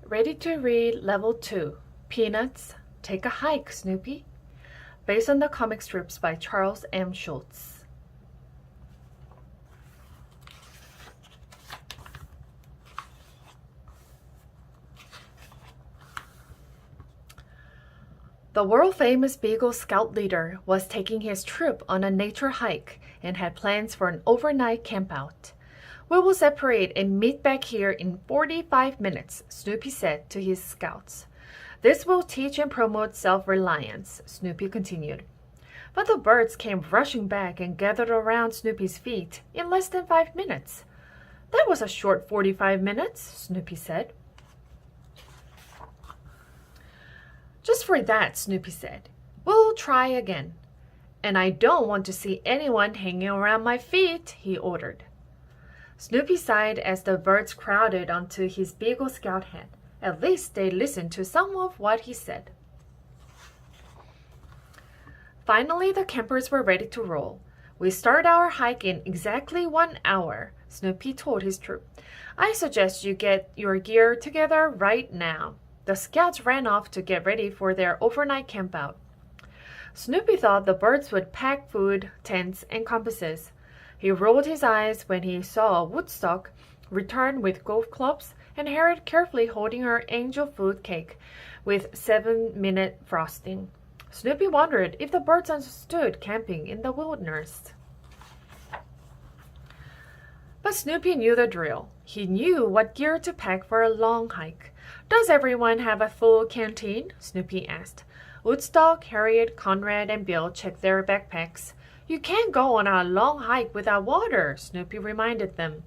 Ready to read Level 2, Peanuts, Take a Hike, Snoopy, based on the comic strips by Charles M. Schulz. The world-famous Beagle Scout leader was taking his troop on a nature hike and had plans for an overnight campout. "We will separate and meet back here in 45 minutes, Snoopy said to his scouts. "This will teach and promote self-reliance," Snoopy continued. But the birds came rushing back and gathered around Snoopy's feet in less than 5 minutes. "That was a short 45 minutes, Snoopy said. "Just for that," Snoopy said, "we'll try again. And I don't want to see anyone hanging around my feet," he ordered. Snoopy sighed as the birds crowded onto his Beagle Scout hat. At least they listened to some of what he said. Finally, the campers were ready to roll. "We start our hike in exactly 1 hour, Snoopy told his troop. "I suggest you get your gear together right now." The scouts ran off to get ready for their overnight campout. Snoopy thought the birds would pack food, tents, and compasses. He rolled his eyes when he saw Woodstock return with golf clubs and Harriet carefully holding her angel food cake with 7-minute frosting. Snoopy wondered if the birds understood camping in the wilderness. But Snoopy knew the drill. He knew what gear to pack for a long hike. "Does everyone have a full canteen?" Snoopy asked. Woodstock, Harriet, Conrad, and Bill checked their backpacks. "You can't go on a long hike without water," Snoopy reminded them.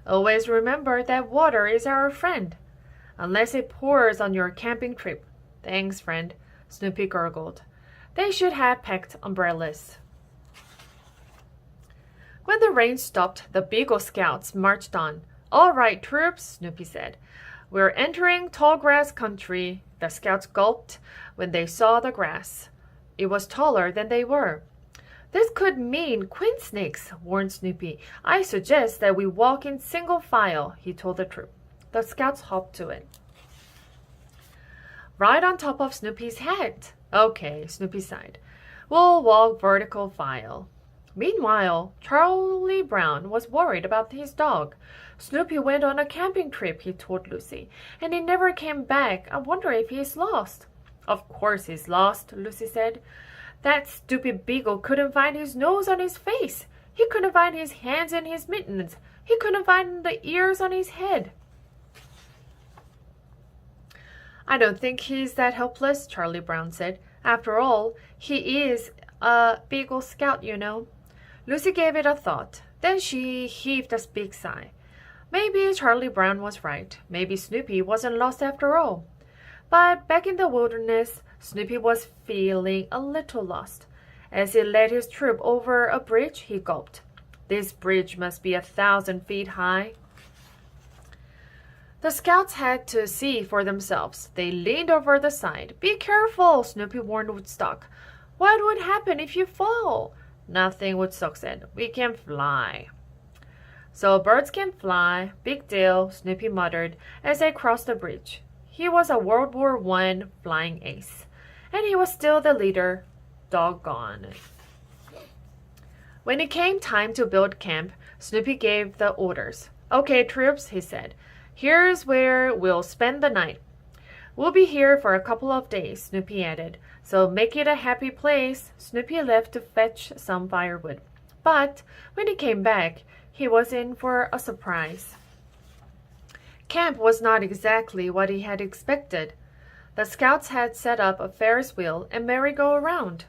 "Always remember that water is our friend. Unless it pours on your camping trip." "Thanks, friend," Snoopy gurgled. They should have packed umbrellas. When the rain stopped, the Beagle Scouts marched on. "All right, troops," Snoopy said. "We're entering tall grass country." The scouts gulped when they saw the grass. It was taller than they were. "This could mean queen snakes," warned Snoopy. "I suggest that we walk in single file," he told the troop. The scouts hopped to it. Right on top of Snoopy's head. "Okay," Snoopy sighed. "We'll walk vertical file." Meanwhile, Charlie Brown was worried about his dog. "Snoopy went on a camping trip," he told Lucy, "and he never came back. I wonder if he's lost." "Of course he's lost," Lucy said. "That stupid beagle couldn't find his nose on his face. He couldn't find his hands in his mittens. He couldn't find the ears on his head." "I don't think he's that helpless," Charlie Brown said. "After all, he is a Beagle Scout, you know." Lucy gave it a thought. Then she heaved a big sigh. Maybe Charlie Brown was right. Maybe Snoopy wasn't lost after all. But back in the wilderness, Snoopy was feeling a little lost. As he led his troop over a bridge, he gulped. "This bridge must be 1,000 feet high." The scouts had to see for themselves. They leaned over the side. "Be careful," Snoopy warned Woodstock. "What would happen if you fall?" "Nothing," Woodstock said. "We can fly." "So birds can fly. Big deal," Snoopy muttered as they crossed the bridge. He was a World War I flying ace. And he was still the leader. Doggone. When it came time to build camp, Snoopy gave the orders. "Okay, troops," he said. "Here's where we'll spend the night." "We'll be here for a couple of days," Snoopy added. "So make it a happy place." Snoopy left to fetch some firewood. But when he came back, he was in for a surprise. Camp was not exactly what he had expected. The scouts had set up a Ferris wheel and merry-go-round.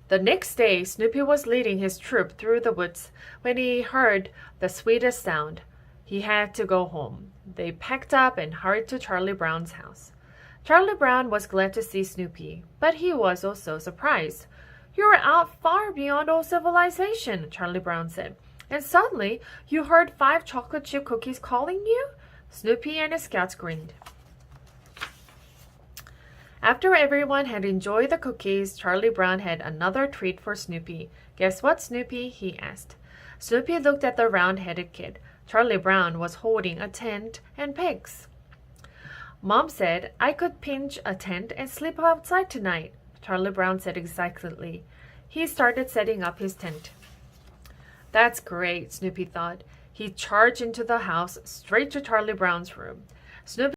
The next day, Snoopy was leading his troop through the woods when he heard the sweetest sound. He had to go home. They packed up and hurried to Charlie Brown's house. Charlie Brown was glad to see Snoopy, but he was also surprised. "You're out far beyond all civilization," Charlie Brown said. "And suddenly you heard 5 chocolate chip cookies calling you?" Snoopy and his scouts grinned. After everyone had enjoyed the cookies, Charlie Brown had another treat for Snoopy. "Guess what, Snoopy?" he asked. Snoopy looked at the round-headed kid. Charlie Brown was holding a tent and pigs. Mom said I could pinch a tent and sleep outside tonight, Charlie Brown said excitedly. He started setting up his tent. That's great, Snoopy thought. He charged into the house, straight to Charlie Brown's room. Snoopy